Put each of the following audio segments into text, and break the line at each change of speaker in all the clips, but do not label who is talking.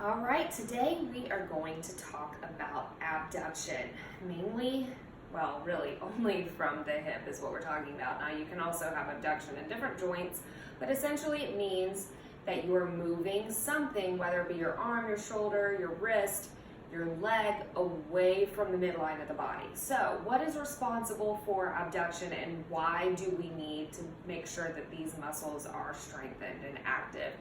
All right, today we are going to talk about abduction, mainly, well, really only from the hip is what we're talking about. Now you can also have abduction in different joints, but essentially it means that you are moving something, whether it be your arm, your shoulder, your wrist, your leg, away from the midline of the body. So what is responsible for abduction and why do we need to make sure that these muscles are strengthened and active?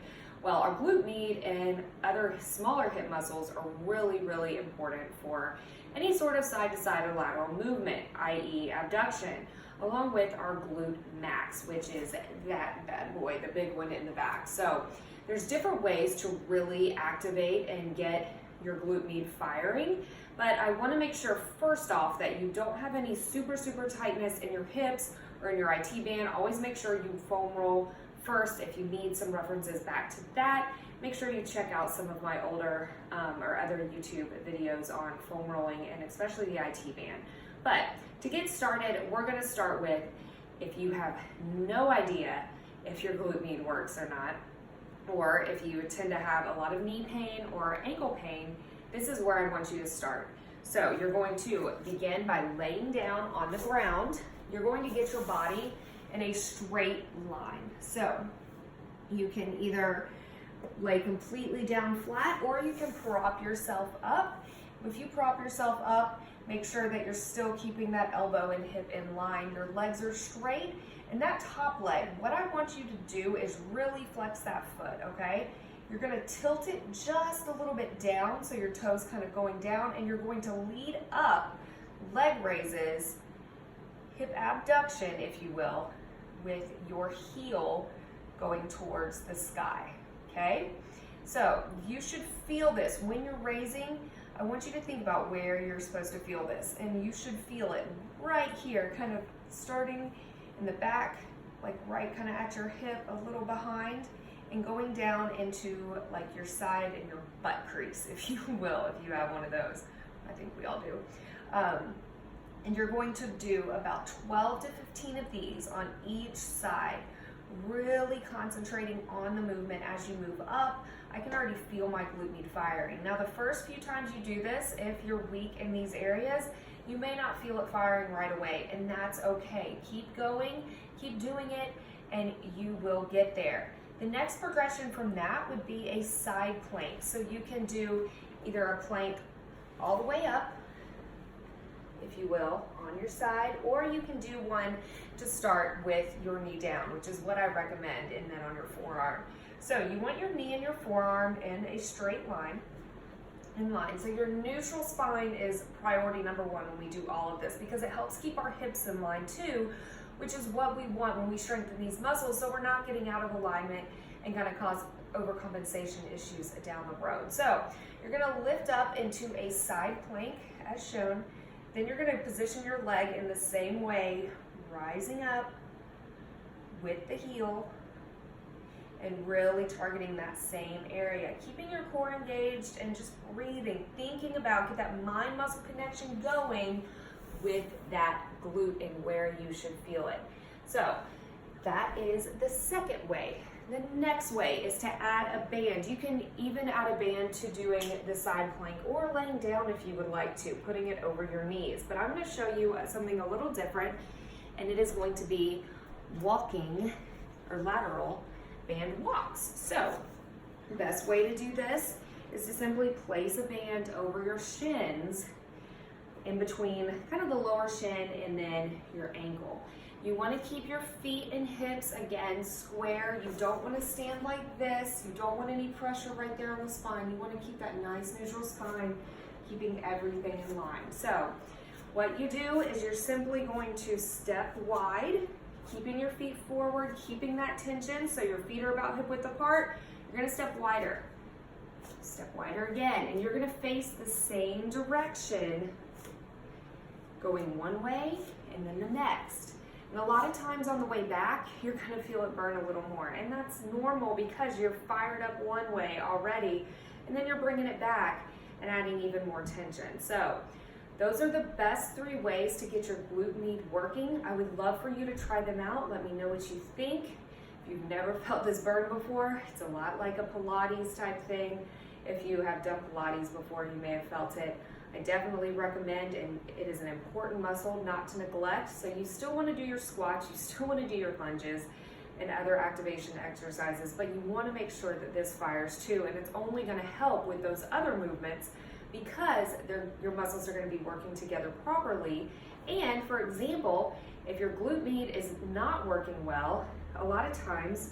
Well, our glute med and other smaller hip muscles are really, really important for any sort of side-to-side or lateral movement, i.e. abduction, along with our glute max, which is that bad boy, the big one in the back. So there's different ways to really activate and get your glute med firing, but I want to make sure first off that you don't have any super tightness in your hips or in your IT band. Always make sure you foam roll first. If you need some references back to that, make sure you check out some of my older or other YouTube videos on foam rolling and especially the IT band. But to get started, we're going to start with, if you have no idea if your glute med works or not, or if you tend to have a lot of knee pain or ankle pain, this is where I want you to start. So you're going to begin by laying down on the ground. You're going to get your body in a straight line. So you can either lay completely down flat or you can prop yourself up. If you prop yourself up, make sure that you're still keeping that elbow and hip in line. Your legs are straight. And that top leg, what I want you to do is really flex that foot, okay? You're gonna tilt it just a little bit down so your toes kind of going down, and you're going to lead up, leg raises, hip abduction, if you will, with your heel going towards the sky, okay? So you should feel this. When you're raising, I want you to think about where you're supposed to feel this, and you should feel it right here, kind of starting in the back, like right kind of at your hip, a little behind, and going down into like your side and your butt crease, if you will, if you have one of those. I think we all do. And you're going to do about 12 to 15 of these on each side, really concentrating on the movement as you move up. I can already feel my glute med firing. Now the first few times you do this, if you're weak in these areas, you may not feel it firing right away, and that's okay. Keep going, keep doing it, and you will get there. The next progression from that would be a side plank. So you can do either a plank all the way up, if you will, on your side, or you can do one to start with your knee down, which is what I recommend, and then on your forearm. So you want your knee and your forearm in a straight line. So your neutral spine is priority number one when we do all of this, because it helps keep our hips in line too, which is what we want when we strengthen these muscles, so we're not getting out of alignment and going to cause overcompensation issues down the road. So you're going to lift up into a side plank as shown. Then you're going to position your leg in the same way, rising up with the heel and really targeting that same area, keeping your core engaged and just breathing, thinking about, get that mind muscle connection going with that glute and where you should feel it. So that is the second way. The next way is to add a band. You can even add a band to doing the side plank or laying down if you would like to, putting it over your knees. But I'm going to show you something a little different, and it is going to be walking or lateral band walks. So the best way to do this is to simply place a band over your shins, in between kind of the lower shin and then your ankle. You want to keep your feet and hips, again, square. You don't want to stand like this. You don't want any pressure right there on the spine. You want to keep that nice neutral spine, keeping everything in line. So what you do is you're simply going to step wide, keeping your feet forward, keeping that tension so your feet are about hip width apart. You're going to step wider again, and you're going to face the same direction, going one way and then the next. And a lot of times on the way back, you're going to feel it burn a little more, and that's normal because you're fired up one way already, and then you're bringing it back and adding even more tension. So those are the best 3 ways to get your glute med working. I would love for you to try them out. Let me know what you think. If you've never felt this burn before, it's a lot like a Pilates type thing. If you have done Pilates before, you may have felt it. I definitely recommend, and it is an important muscle not to neglect. So you still want to do your squats, you still want to do your lunges and other activation exercises, but you want to make sure that this fires too, and it's only going to help with those other movements because your muscles are going to be working together properly. And for example, if your glute med is not working well, a lot of times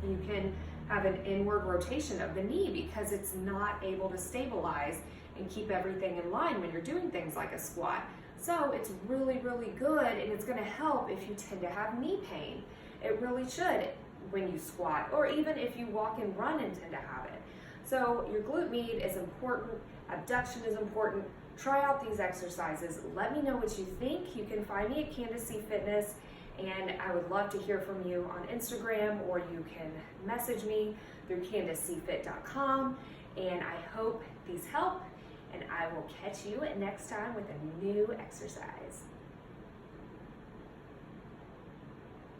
you can have an inward rotation of the knee because it's not able to stabilize and keep everything in line when you're doing things like a squat. So it's really, really good, and it's going to help if you tend to have knee pain. It really should when you squat, or even if you walk and run and tend to have it. So your glute med is important, abduction is important. Try out these exercises. Let me know what you think. You can find me at Candace C Fitness, and I would love to hear from you on Instagram, or you can message me through CandaceCFit.com. And I hope these help, and I will catch you next time with a new exercise.